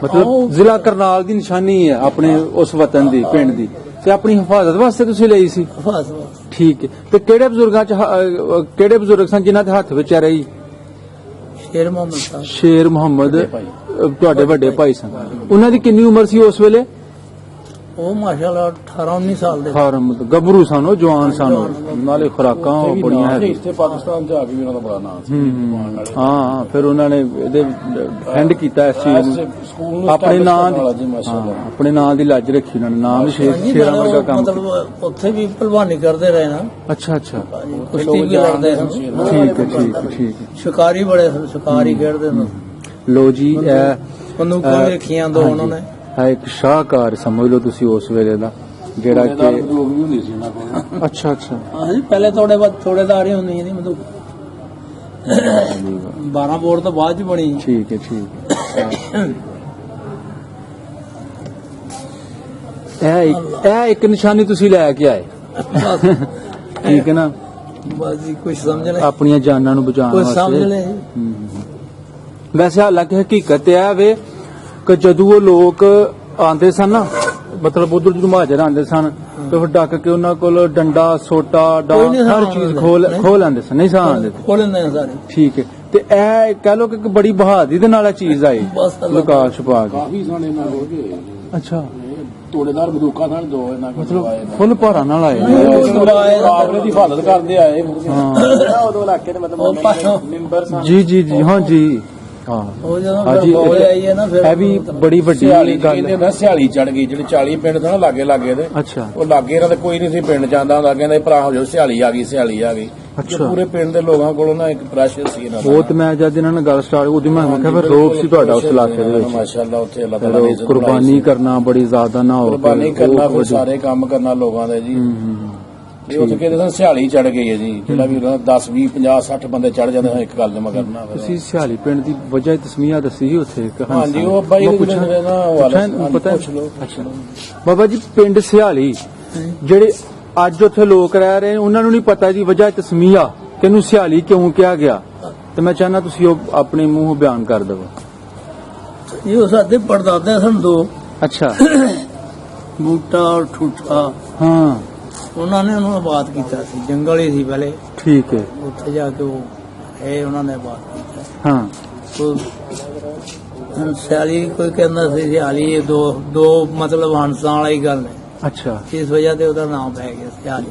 ਮਤਲਬ ਜ਼ਿਲ੍ਹਾ ਕਰਨਾਲ ਦੀ ਨਿਸ਼ਾਨੀ ਹੈ ਆਪਣੇ ਉਸ ਵਤਨ ਦੀ ਪਿੰਡ ਦੀ ਤੇ ਆਪਣੀ ਹਿਫਾਜ਼ਤ ਵਾਸਤੇ ਤੁਸੀਂ ਲਈ ਸੀ फासला ਠੀਕ ਹੈ ਤੇ ਕਿਹੜੇ ਬਜ਼ੁਰਗ ਸਨ ਜਿਨ੍ਹਾਂ ਦੇ ਹੱਥ ਵਿੱਚ ਰਹੀ शेर मोहम्मद साहब ਸ਼ੇਰ ਮੁਹੰਮਦ ਤੁਹਾਡੇ ਵੱਡੇ ਭਾਈ ਸਨ ਉਹਨਾਂ ਦੀ ਕਿੰਨੀ ਉਮਰ ਸੀ ਉਸ ਵੇਲੇ ਉਹ ਮਾਸ਼ਾਅੱਲਾ 18-19 ਸਾਲ ਦੇ ਫਾਰਮ ਮਤਲਬ ਗੱਭਰੂ ਸਨ, ਉਹ ਜਵਾਨ ਸਨ, ਨਾਲੇ ਖੁਰਾਕਾਂ ਉਹ ਬੜੀਆਂ ਹੈਗੀ। ਇੱਥੇ ਪਾਕਿਸਤਾਨ ਚ ਆ ਕੇ ਵੀ ਉਹਨਾਂ ਦਾ ਬੜਾ ਨਾਮ ਸੀ। ਹਾਂ, ਫਿਰ ਉਹਨਾਂ ਨੇ ਇਹਦੇ ਹੈਂਡ ਕੀਤਾ ਇਸ ਚੀਜ਼ ਨੂੰ, ਸਕੂਲ ਨੂੰ ਆਪਣੇ ਨਾਂ ਦੀ, ਜੀ ਮਾਸ਼ਾਅੱਲਾ। ਆਪਣੇ ਨਾਂ ਦੀ ਲੱਜ ਰੱਖੀ ਉਹਨਾਂ ਨੇ, ਨਾਮ ਵੀ ਹਾਂਜੀ, ਸ਼ੇਰਾਂ ਵਰਗਾ ਕੰਮ। ਮਤਲਬ ਉੱਥੇ ਵੀ ਭਲਵਾਨੀ ਕਰਦੇ ਰਹੇ ਨਾ। ਅੱਛਾ ਅੱਛਾ, ਕੁਸ਼ਤੀ ਵੀ ਲੜਦੇ ਸਨ। ਠੀਕ ਹੈ ਠੀਕ ਹੈ ਠੀਕ ਹੈ। ਸ਼ਿਕਾਰੀ ਬੜੇ ਸਨ, ਸ਼ਿਕਾਰੀ ਖੇਡਦੇ ਸਨ। ਲੋ ਜੀ, ਇਹ ਉਹਨੂੰ ਕੋਈ ਰੱਖੀਆਂ ਦੋ ਉਹਨਾਂ ਨੇ। ਹੈ ਇੱਕ ਸ਼ਾਹਕਾਰ ਸਮਝ ਲਓ ਤੁਸੀਂ ਉਸ ਵੇਲੇ ਦਾ, ਜਿਹੜਾ ਕਿ ਬੰਦੂਕ ਵੀ ਹੁੰਦੀ ਸੀ ਉਹਨਾਂ ਕੋਲ। ਅੱਛਾ ਅੱਛਾ, ਹਾਂਜੀ, ਪਹਿਲੇ ਥੋੜੇਦਾਰ ਹੀ ਹੁੰਦੀ ਸੀ ਮਤਲਬ 12 ਬੋਰ ਤੋਂ ਬਾਅਦ ਚ ਬਣੀ। ਠੀਕ ਹੈ ਠੀਕ ਹੈ। ਇਹ ਇੱਕ ਨਿਸ਼ਾਨੀ ਤੁਸੀਂ ਲੈ ਕੇ ਆਏ, ਬਸ ਠੀਕ ਹੈ ਨਾ, ਬਸ ਜੀ, ਕੁਝ ਸਮਝ ਲੈ, ਆਪਣੀਆਂ ਜਾਨਾਂ ਨੂੰ ਬਚਾਉਣ ਕੁਝ ਸਮਝ ਵਾਸਤੇ। ਲੈ। ਵੈਸੇ ਹਾਲਾਂਕਿ ਹਕੀਕਤ ਇਹ ਵੇ ਕਿ ਜਦੋਂ ਉਹ ਲੋਕ ਆਉਂਦੇ ਸਨ ਨਾ, ਮਤਲਬ ਉਧਰ ਜਦੋਂ ਮਹਾਜਰ ਆਉਂਦੇ ਸਨ ਤੇ ਫਿਰ ਡੱਕ ਕੇ ਉਹਨਾਂ ਕੋਲ ਡੰਡਾ, ਸੋਟਾ, ਕੋਈ ਨਹੀਂ ਹਰ ਸਾਂ ਚੀਜ਼ ਆਉਂਦੇ। ਖੋਲ ਲੈਂਦੇ ਸਨ, ਨਹੀਂ ਸਾਂ ਆਉਂਦੇ। ਖੋਲ ਲੈਂਦੇ ਨੇ ਸਾਰੇ। ਠੀਕ ਹੈ, ਤੇ ਇਹ ਕਹਿ ਲੋ ਕਿ ਇੱਕ ਬੜੀ ਬਹਾਦਰੀ ਦੇ ਨਾਲ ਇਹ ਚੀਜ਼ ਆਈ, ਬਸ ਅੱਲਾਹ ਲੁਕਾ ਛੁਪਾ ਕੇ। ਕਾਫੀ ਸਾਨੇ ਇਹਨਾਂ ਕੋਲ ਅੱਛਾ, ਤੋੜੇਦਾਰ ਬੰਦੂਕਾਂ ਨਾਲ ਦੋ ਇਹਨਾਂ ਕੋਲ ਮਤਲਬ ਫੁੱਲ ਭਾਰਾਂ ਨਾਲ ਆਏ। ਮੁਕਾਬਲੇ ਦੀ ਹਿਫਾਜ਼ਤ ਕਰਦੇ ਆਏ। ਹਾਂ, ਉਦੋਂ ਇਲਾਕੇ ਦੇ ਮਤਲਬ ਉਹ ਪਾਸੋਂ ਮੈਂਬਰ ਸਨ। ਜੀ ਜੀ ਜੀ, ਹਾਂ ਜੀ, ਹਾਂ। ਉਹ ਜਦੋਂ ਹਾਂਜੀ, ਬੋਲੇ ਆਈ ਹੈ ਨਾ, ਫਿਰ ਇਹ ਵੀ ਬੜੀ ਵੱਡੀ ਸਿਆਲੀ ਗੱਲ ਕਹਿੰਦੇ ਹੈ। ਹੁੰਦਾ, ਸਿਆਲੀ ਚੜ ਗਈ। ਜਿਹੜੇ 40 ਪਿੰਡ ਸਨ ਨਾ ਲਾਗੇ ਲਾਗੇ ਦੇ, ਅੱਛਾ ਉਹ ਲਾਗੇ ਇਹਨਾਂ ਦੇ ਕੋਈ ਨਹੀਂ ਸੀ ਪਿੰਡ ਜਾਂਦਾ ਹੁੰਦਾ, ਕਹਿੰਦੇ ਭਰਾ ਹੋ ਜਾਓ, ਸਿਆਲੀ ਆ ਗਈ, ਸਿਆਲੀ ਆ ਗਈ। ਅੱਛਾ। ਪੂਰੇ ਪਿੰਡ ਦੇ ਲੋਕਾਂ ਕੋਲੋਂ ਨਾ ਇੱਕ ਪ੍ਰੈਸ਼ਰ ਸੀ ਇਹਨਾਂ ਦਾ। ਉਹ ਤੇ ਮੈਂ ਜਦ ਇਹਨਾਂ ਨਾਲ ਗੱਲ ਸਟਾਰਟ ਉਹਦੀ ਮੈਂ ਕਿਹਾ ਫਿਰ ਰੋਕ ਸੀ ਤੁਹਾਡਾ ਉਸ ਇਲਾਕੇ ਦੇ ਵਿੱਚ, ਮਾਸ਼ਾਅੱਲਾ ਉੱਥੇ ਅੱਲਾਹ ਫਿਰ ਤਾਲਾ ਨੇ ਉਹ ਕੁਰਬਾਨੀ ਕਰਨਾ ਬੜੀ ਜ਼ਿਆਦਾ ਨਾ ਹੋ ਕੁਰਬਾਨੀ ਕਰਨਾ, ਫਿਰ ਸਾਰੇ ਕੰਮ ਕਰਨਾ ਲੋਕਾਂ ਦੇ ਜੀ। ਇਹ ਉੱਥੇ ਕਹਿੰਦੇ ਸਨ ਸਿਆਲੀ ਚੜ ਗਈ ਹੈ ਜੀ, ਜਿਹੜਾ ਵੀ 10 20 50 60 ਬੰਦੇ ਚੜ ਜਾਂਦੇ ਹਨ ਇੱਕ ਗੱਲ ਤੇ ਮੈਂ ਕਰਨਾ। ਤੁਸੀਂ ਸਿਆਲੀ ਪਿੰਡ ਦੀ ਵਜ੍ਹਾ ਤਸਮੀਆ ਦੱਸੀ ਸੀ ਉੱਥੇ ਇੱਕ ਹਾਂਜੀ, ਉਹ ਬਾਈ ਮੈਂ ਦੇ ਪੁੱਛਾਂ- ਜਿਹੜੇ ਨਾ ਉਹ ਪੁੱਛਾਂ, ਵਾਲਾ ਪਤਾ ਪੁੱਛ ਲਓ। ਅੱਛਾ ਬਾਬਾ ਜੀ, ਪਿੰਡ ਸਿਆਲੀ ਜਿਹੜੇ ਅੱਜ ਉੱਥੇ ਲੋਕ ਰਹਿ ਰਹੇ ਨੇ, ਉਹਨਾਂ ਨੂੰ ਨਹੀਂ ਪਤਾ ਜੀ ਵਜ੍ਹਾ ਤਸਮੀਆ ਕਿ ਇਹਨੂੰ ਸਿਆਲੀ ਕਿਉਂ ਕਿਹਾ ਗਿਆ, ਤੇ ਮੈਂ ਚਾਹਨਾ ਤੁਸੀਂ ਉਹ ਆਪਣੇ ਮੂੰਹੋਂ ਬਿਆਨ ਕਰ ਦਿਓ। ਇਹ ਸਾਡੇ ਪੜਦਾਦੇ ਸਨ ਦੋ, ਅੱਛਾ, ਬੂਟਾ ਔਰ ਠੂਠਾ। ਹਾਂ ਉਹਨਾਂ ਨੇ ਉਹਨੂੰ ਆਬਾਦ ਕੀਤਾ ਸੀ, ਜੰਗਲ ਹੀ ਸੀ ਪਹਿਲੇ। ਠੀਕ ਹੈ, ਉੱਥੇ ਜਾ ਕੇ ਉਹਨਾਂ ਨੇ ਆਬਾਦ ਕੀਤਾ। ਹਾਂ ਹੁਣ ਸਿਆਲੀ ਕੋਈ ਕਹਿੰਦਾ ਸੀ ਸਿਆਲੀ, ਇਹ ਦੋ ਮਤਲਬ ਹੰਸਾਂ ਵਾਲੀ ਗੱਲ ਹੈ। ਅੱਛਾ, ਇਸ ਵਜ੍ਹਾ ਤੇ ਉਹਦਾ ਨਾਮ ਪੈ ਗਿਆ ਸਿਆਲੀ।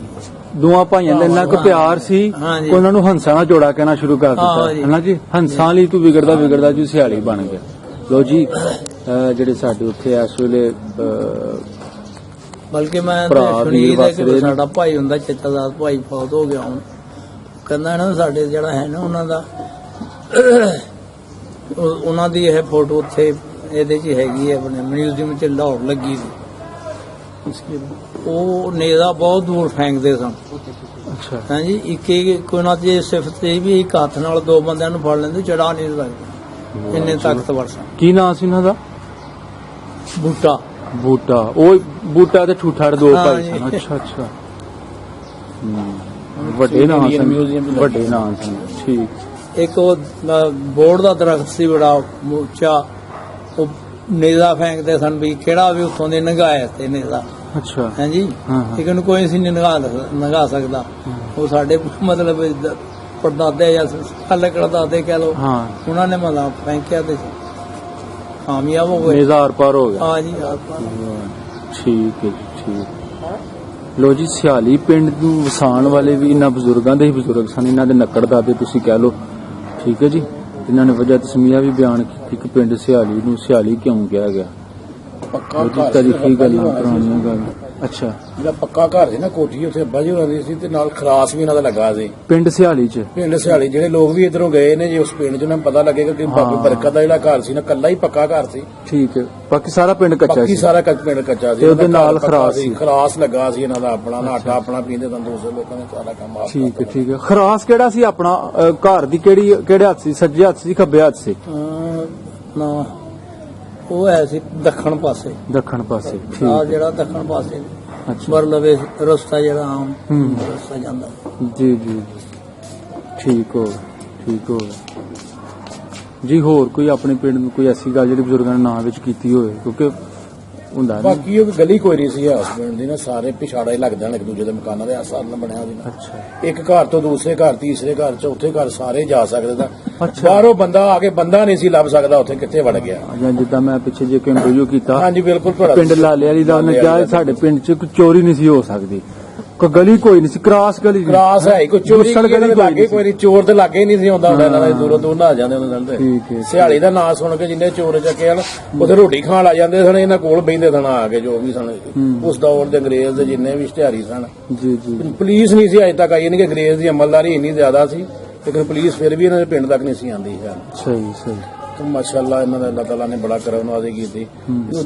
ਦੋਵਾਂ ਭਾਈਆਂ ਦਾ ਇੰਨਾ ਕੁ ਪਿਆਰ ਸੀ ਹਾਂਜੀ। ਕਿ ਉਹਨਾਂ ਨੂੰ ਹੰਸਾਂ ਨਾਲ ਜੋੜਾ ਕਹਿਣਾ ਸ਼ੁਰੂ ਕਰ ਦਿੱਤਾ, ਹਾਂ ਜੀ। ਹੈ ਨਾ ਜੀ। ਹੰਸਾਂ ਲਈ ਤੂੰ ਵਿਗੜਦਾ ਵਿਗੜਦਾ ਜੀ ਸਿਆਲੀ ਬਣ ਗਿਆ। ਲੋ ਜੀ, ਜਿਹੜੇ ਸਾਡੇ ਉੱਥੇ ਇਸ ਵੇਲੇ ਬਲਕਿ ਮੈਂ ਭਰਾ ਸੁਣੀ ਵੀਰ ਦਾ ਕਿ ਵਸਰੇ ਨੇ। ਸਾਡਾ ਭਾਈ ਹੁੰਦਾ, ਚੇਤਾਦਾਰ ਭਾਈ ਫੌਤ ਹੋ ਗਿਆ ਹੁਣ। ਕਹਿੰਦਾ ਨਾ ਸਾਡੇ ਜਿਹੜਾ ਹੈ ਨਾ ਉਹਨਾਂ ਦਾ ਉਹਨਾਂ ਦੀ ਇਹ ਫੋਟੋ ਉੱਥੇ ਇਹਦੇ 'ਚ ਹੈਗੀ ਹੈ, ਆਪਣੇ ਮਿਊਜ਼ੀਅਮ 'ਚ ਲਾਹੌਰ ਲੱਗੀ ਸੀ। ਉਹ ਨੇਜ਼ਾ ਬਹੁਤ ਦੂਰ ਫੈਂਕਦੇ ਸਨ। ਅੱਛਾ, ਹਾਂਜੀ, ਇੱਕ ਉਹਨਾਂ ਦੀ ਸਿਫਤ ਇਹ ਵੀ ਇੱਕ ਹੱਥ ਨਾਲ ਦੋ ਬੰਦਿਆਂ ਨੂੰ ਫੜ ਲੈਂਦੇ, ਚੜਾ ਨਹੀਂ ਲੱਗਦਾ, ਇੰਨੇ ਤਾਕਤਵਰ ਸਨ। ਕੀ ਨਾਂ ਸੀ ਉਹਨਾਂ ਦਾ? ਬੂਟਾ। ਬੂਟਾ। ਉਹ ਬੂਟਾ ਤੇ ਠੂਠਾ ਦੋ ਹਾਂ ਭਾਈ ਜੀ। ਸਨ। ਅੱਛਾ ਅੱਛਾ, ਵੱਡੇ ਨਾਂ ਸਨ, ਵੱਡੇ ਨਾਂ ਸਨ। ਠੀਕ। ਇੱਕ ਉਹ ਬੋਰਡ ਦਾ ਦਰਖਤ ਸੀ ਬੜਾ ਉੱਚਾ, ਉਹ ਨੇਜ਼ਾ ਫੈਂਕਦੇ ਸਨ ਵੀ ਕਿਹੜਾ ਵੀ ਉੱਥੋਂ ਦੇ ਨੰਗਾਇਆ ਤੇ ਨੇਜ਼ਾ। ਅੱਛਾ, ਹਾਂਜੀ, ਹਾਂ, ਹਾਂ। ਇੱਕ ਨੂੰ ਕੋਈ ਸੀ ਨਹੀਂ ਨੰਗਾ ਸਕਦਾ। ਉਹ ਸਾਡੇ ਮਤਲਬ ਪੜਦਾਦੇ ਜਾਂ ਲੱਕੜਦਾਦੇ ਕਹਿ ਲੋ, ਹਾਂ, ਉਹਨਾਂ ਨੇ ਮਤਲਬ ਫੈਂਕਿਆ ਤੇ ਕਾਮਯਾਬ ਹੋ ਗਏ। ਨੇਜ਼ਾਰ ਪਾਰ ਹੋ ਗਿਆ। ਹਾਂ ਜੀ, ਠੀਕ ਹੈ ਜੀ, ਠੀਕ। ਲੋ ਜੀ, ਸਿਆਲੀ ਪਿੰਡ ਨੂੰ ਵਸਾਉਣ ਵਾਲੇ ਵੀ ਇਹਨਾਂ ਬਜ਼ੁਰਗਾਂ ਦੇ ਹੀ ਬਜ਼ੁਰਗ ਸਨ, ਇਹਨਾਂ ਦੇ ਨੱਕੜ ਦਾਦੇ ਤੁਸੀਂ ਕਹਿ ਲੋ। ਠੀਕ ਹੈ ਜੀ, ਇਹਨਾਂ ਨੇ ਵਜ੍ਹਾ ਤਸਮੀਆ ਵੀ ਬਿਆਨ ਕੀਤੀ ਕਿ ਪਿੰਡ ਸਿਆਲੀ ਨੂੰ ਸਿਆਲੀ ਕਿਉਂ ਕਿਹਾ ਗਿਆ। ਪੱਕਾ ਉਹਦੀ ਘਰ ਤਾਰੀਖੀ ਗੱਲਾਂ, ਸੀ, ਪੁਰਾਣੀਆਂ ਗੱਲਾਂ। ਅੱਛਾ, ਜਿਹੜਾ ਪੱਕਾ ਘਰ ਸੀ ਨਾ, ਕੋਠੀ ਉੱਥੇ ਅੱਬਾ ਜੀ ਹੋਰਾਂ ਦੀ ਸੀ, ਤੇ ਨਾਲ ਖਰਾਸ ਵੀ ਇਹਨਾਂ ਦਾ ਲੱਗਾ ਸੀ। ਪਿੰਡ ਸਿਆਲੀ 'ਚ। ਪਿੰਡ ਸਿਆਲੀ ਜਿਹੜੇ ਲੋਕ ਵੀ ਇਧਰੋਂ ਗਏ ਨੇ, ਜੇ ਉਸ ਪਿੰਡ 'ਚ ਉਹਨਾਂ ਨੂੰ ਪਤਾ ਲੱਗੇਗਾ ਕਿ ਬਾਬੇ ਹਾਂ। ਬਰਕਤ ਦਾ ਜਿਹੜਾ ਘਰ ਸੀ ਨਾ, ਕੱਲਾ ਹੀ ਪੱਕਾ ਘਰ ਸੀ। ਠੀਕ ਹੈ, ਬਾਕੀ ਸਾਰਾ ਪਿੰਡ ਕੱਚਾ ਬਾਕੀ ਸੀ। ਸਾਰਾ ਪਿੰਡ ਕੱਚਾ ਸੀ। ਤੇ ਉਹਦੇ ਇਹਨਾਂ ਦਾ ਘਰ ਨਾਲ ਪੱਕਾ ਖਰਾਸ ਸੀ। ਖਰਾਸ ਲੱਗਾ ਸੀ ਇਹਨਾਂ ਦਾ ਆਪਣਾ, ਨਾ ਆਟਾ ਆਪਣਾ ਪੀਂਦੇ ਸਨ, ਦੂਸਰੇ ਲੋਕਾਂ ਨੇ ਸਾਰਾ ਕੰਮ ਆਪ ਠੀਕ ਹੈ, ਠੀਕ ਹੈ। ਖਰਾਸ ਕਿਹੜਾ ਸੀ ਆਪਣਾ? ਘਰ ਦੀ ਕਿਹੜੇ ਹੱਥ ਸੀ? ਸੱਜੇ ਹੱਥ ਸੀ, ਖੱਬੇ ਹੱਥ ਸੀ? ਨਾ ਉਹ ਹੈ ਸੀ ਦੱਖਣ ਪਾਸੇ। ਦੱਖਣ ਪਾਸੇ। ਆ ਠੀਕ, ਜਿਹੜਾ ਦੱਖਣ ਪਾਸੇ ਅੱਛਾ। ਮਰਲਵੇ ਰਸਤਾ ਜਿਹੜਾ ਆਮ ਹੂੰ। ਰਸਤਾ ਜਾਂਦਾ। ਜੀ ਜੀ, ਠੀਕ ਹੋ ਗਿਆ, ਠੀਕ ਹੋ ਗਿਆ ਜੀ। ਹੋਰ ਕੋਈ ਆਪਣੇ ਪਿੰਡ ਨੂੰ ਕੋਈ ਐਸੀ ਗੱਲ ਜਿਹੜੀ ਬਜ਼ੁਰਗਾਂ ਨੇ ਨਾਂ ਵਿੱਚ ਕੀਤੀ ਹੋਵੇ? ਕਿਉਂਕਿ ਹੁੰਦਾ ਨਹੀਂ। ਬਾਕੀ ਉਹ ਗਲੀ ਕੋਈ ਨਹੀਂ ਸੀ ਹਸਬੈਂਡ ਦੀ ਨਾ, ਸਾਰੇ ਪਿਛਾੜਾ ਹੀ ਲੱਗਦੇ ਹਨ ਇੱਕ ਦੂਜੇ ਦੇ ਮਕਾਨਾਂ ਦੇ ਆਸਾਨ ਨਾਲ ਬਣਿਆ ਹੋਇਆ ਨਾ। ਅੱਛਾ ਇੱਕ ਘਰ ਤੋਂ ਦੂਸਰੇ ਘਰ, ਤੀਸਰੇ ਘਰ, ਚੌਥੇ ਘਰ ਸਾਰੇ ਜਾ ਸਕਦੇ ਤਾਂ ਅੱਛਾ। ਬਾਹਰੋਂ ਬੰਦਾ ਆ ਕੇ ਬੰਦਾ ਨਹੀਂ ਸੀ ਲੱਭ ਸਕਦਾ ਉੱਥੇ ਕਿੱਥੇ ਵੜ ਗਿਆ। ਜਾਂ ਜਿੱਦਾਂ ਮੈਂ ਪਿੱਛੇ ਜੇ ਕੋਈ ਇੰਟਰਵਿਊ ਕੀਤਾ ਹਾਂਜੀ ਬਿਲਕੁਲ ਤੁਹਾਡਾ ਪਿੰਡ ਲਾਲੇ ਵਾਲੀ ਦਾ, ਉਹਨੇ ਕਿਹਾ ਸਾਡੇ ਪਿੰਡ 'ਚ ਕੋਈ ਚੋਰੀ ਨਹੀਂ ਸੀ ਹੋ ਸਕਦੀ, ਕੋਈ ਗਲੀ ਕੋਈ ਨਹੀਂ ਸੀ, ਕ੍ਰਾਸ ਗਲੀ ਕ੍ਰਾਸ ਹੈ ਹੀ, ਕੋਈ ਚੋਰੀ ਮੁਸਲ ਗਲੀ ਕੋਈ ਨਹੀਂ ਕੋਈ ਨਹੀਂ, ਚੋਰ ਤੇ ਲੱਗੇ ਨਹੀਂ ਸੀ ਹੁੰਦਾ ਇਹਨਾਂ ਦਾ, ਦੂਰੋਂ ਦੂਰ ਨਾ ਜਾਂਦੇ ਉਹਨਾਂ ਨਾਲ। ਠੀਕ ਹੈ। ਸਿਹਾਲੀ ਦਾ ਨਾਂ ਸੁਣ ਕੇ ਜਿੰਨੇ ਚੋਰ ਚੱਕੇ ਹਨ ਉੱਥੇ ਰੋਟੀ ਖਾਣ ਆ ਜਾਂਦੇ ਸਨ, ਇਹਨਾਂ ਕੋਲ ਬਹਿੰਦੇ ਸਨ ਆ ਕੇ, ਜੋ ਵੀ ਸਨ ਉਸ ਦੌਰ ਦੇ ਅੰਗਰੇਜ਼ ਦੇ ਜਿੰਨੇ ਵੀ ਇਸ਼ਤਿਹਾਰੀ ਸਨ। ਜੀ ਜੀ ਪੁਲਿਸ ਨਹੀਂ ਸੀ ਅਜੇ ਤੱਕ ਆਈ, ਨਹੀਂ ਕਿ ਅੰਗਰੇਜ਼ ਦੀ ਅਮਲਦਾਰੀ ਇੰਨੀ ਜ਼ਿਆਦਾ ਸੀ, ਲੇਕਿਨ ਪੁਲਿਸ ਫਿਰ ਵੀ ਇਹਨਾਂ ਦੇ ਪਿੰਡ ਤੱਕ ਨਹੀਂ ਸੀ ਆਉਂਦੀ ਹੈ। ਸਹੀ ਸਹੀ। ਤੇ ਮਾਸ਼ਾਅੱਲਾ ਇਹਨਾਂ ਦਾ ਅੱਲਾਹ ਤਾਲਾ ਨੇ ਬੜਾ ਕਰਮਨਵਾਜ਼ੀ ਕੀਤੀ।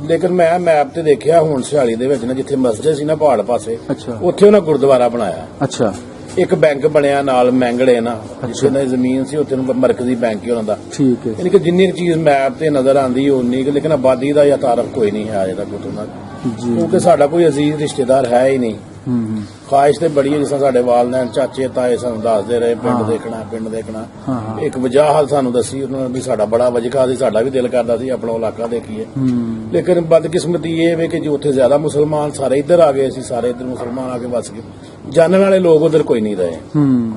ਲੇਕਿਨ ਮੈਂ ਮੈਪ ਤੇ ਦੇਖਿਆ ਹੁਣ ਸਿਹਾਲੀ ਦੇ ਵਿੱਚ ਨਾ ਜਿੱਥੇ ਮਸਜਿਦ ਸੀ ਨਾ ਪਹਾੜ ਪਾਸੇ, ਅੱਛਾ ਉੱਥੇ ਉਹਨਾਂ ਗੁਰਦੁਆਰਾ ਬਣਾਇਆ, ਅੱਛਾ ਇੱਕ ਬੈਂਕ ਬਣਿਆ ਨਾਲ ਮੈਂਗੜੇ ਨਾ, ਜਿੱਥੇ ਉਹਨਾਂ ਦੀ ਜ਼ਮੀਨ ਸੀ ਉੱਥੇ ਨੂੰ ਮਰਕਜ਼ੀ ਬੈਂਕ ਹੀ ਉਹਨਾਂ ਦਾ। ਠੀਕ ਹੈ ਯਾਨੀ ਕਿ ਜਿੰਨੀ ਕੁ ਚੀਜ਼ ਮੈਪ ਤੇ ਨਜ਼ਰ ਆਂਦੀ ਉਨੀ ਕੁ, ਲੇਕਿਨ ਆਬਾਦੀ ਦਾ ਜਾਂ ਤਾਰਫ ਕੋਈ ਨਹੀਂ ਹੈ ਅਜੇ ਤੱਕ ਉੱਥੋਂ ਦਾ, ਜੀ। ਕਿਉਂਕਿ ਸਾਡਾ ਕੋਈ ਅਜ਼ੀਜ਼ ਰਿਸ਼ਤੇਦਾਰ ਹੈ ਹੀ ਨਹੀਂ। ਹੂੰ ਖਾਹਿਸ਼ ਤੇ ਬੜੀ ਹੈ, ਜਿਸ ਤਰ੍ਹਾਂ ਸਾਡੇ ਵਾਲਦੈਨ ਚਾਚੇ ਤਾਏ ਸਾਨੂੰ ਦੱਸਦੇ ਰਹੇ ਪਿੰਡ ਦੇਖਣਾ ਪਿੰਡ ਦੇਖਣਾ। ਹਾਂ ਹਾਂ ਇੱਕ ਵਜਾਹਤ ਸਾਨੂੰ ਦੱਸੀ ਉਹਨਾਂ ਨੇ ਵੀ ਸਾਡਾ ਬੜਾ ਵਜ੍ਹਾ ਸੀ, ਸਾਡਾ ਵੀ ਦਿਲ ਕਰਦਾ ਸੀ ਆਪਣਾ ਇਲਾਕਾ ਦੇਖੀਏ। ਹੂੰ ਲੇਕਿਨ ਬਦਕਿਸਮਤੀ ਇਹ ਵੇ ਕਿ ਜੋ ਉੱਥੇ ਜ਼ਿਆਦਾ ਮੁਸਲਮਾਨ ਸਾਰੇ ਇੱਧਰ ਆ ਗਏ ਸੀ, ਸਾਰੇ ਇੱਧਰ ਮੁਸਲਮਾਨ ਆ ਕੇ ਵਸ ਗਏ, ਜਾਣਨ ਵਾਲੇ ਲੋਕ ਉਧਰ ਕੋਈ ਨਹੀਂ ਰਹੇ। ਹੂੰ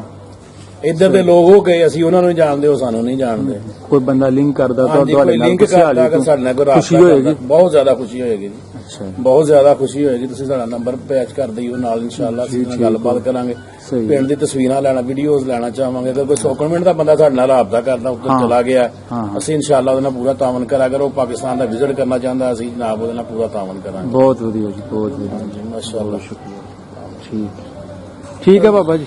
ਇੱਧਰ ਦੇ ਲੋਕ ਹੋ ਗਏ, ਅਸੀਂ ਉਹਨਾਂ ਨੂੰ ਨਹੀਂ ਜਾਣਦੇ, ਉਹ ਸਾਨੂੰ ਨਹੀਂ ਜਾਣਦੇ। ਕੋਈ ਬੰਦਾ ਲਿੰਕ ਕਰਦਾ ਤਾਂ ਹਾਂਜੀ ਤੁਹਾਡੇ ਕੋਈ ਨਾਲ ਲਿੰਕ ਕਰਦਾ ਅਗਰ ਸਾਡੇ ਨਾਲ ਕੋਈ ਖੁਸ਼ੀ ਰਾਬਤਾ ਹੋਏਗੀ। ਕਰਦਾ, ਬਹੁਤ ਜ਼ਿਆਦਾ ਖੁਸ਼ੀ ਹੋਏਗੀ ਜੀ, ਅੱਛਾ ਬਹੁਤ ਜ਼ਿਆਦਾ ਖੁਸ਼ੀ ਹੋਏਗੀ। ਤੁਸੀਂ ਸਾਡਾ ਨੰਬਰ ਪੈਚ ਕਰ ਦਿਓ, ਨਾਲ ਇਨਸ਼ਾਅੱਲਾ ਅਸੀਂ ਨਾਲ ਗੱਲਬਾਤ ਕਰਾਂਗੇ, ਸਹੀ। ਪਿੰਡ ਦੀ ਤਸਵੀਰਾਂ ਲੈਣਾ, ਵੀਡੀਓਜ਼ ਲੈਣਾ ਚਾਹਾਂਗੇ। ਅਗਰ ਕੋਈ 100 ਮਿੰਟ ਦਾ ਬੰਦਾ ਸਾਡੇ ਨਾਲ ਰਾਬਤਾ ਕਰਦਾ ਉੱਧਰ ਹਾਂ। ਚਲਾ ਗਿਆ, ਹਾਂ। ਅਸੀਂ ਇਨਸ਼ਾਅੱਲਾ ਉਹਦੇ ਨਾਲ ਪੂਰਾ ਤਾਵਨ ਕਰਾਂਗੇ। ਅਗਰ ਉਹ ਪਾਕਿਸਤਾਨ ਦਾ ਵਿਜ਼ਿਟ ਕਰਨਾ ਚਾਹੁੰਦਾ, ਅਸੀਂ ਜਨਾਬ ਉਹਦੇ ਨਾਲ ਪੂਰਾ ਤਾਵਨ ਕਰਾਂਗੇ। ਬਹੁਤ ਵਧੀਆ ਜੀ, ਬਹੁਤ ਵਧੀਆ ਹਾਂਜੀ ਮਾਸ਼ਾਅੱਲਾ। ਸ਼ੁਕਰੀਆ। ਠੀਕ ਹੈ ਬਾਬਾ ਜੀ।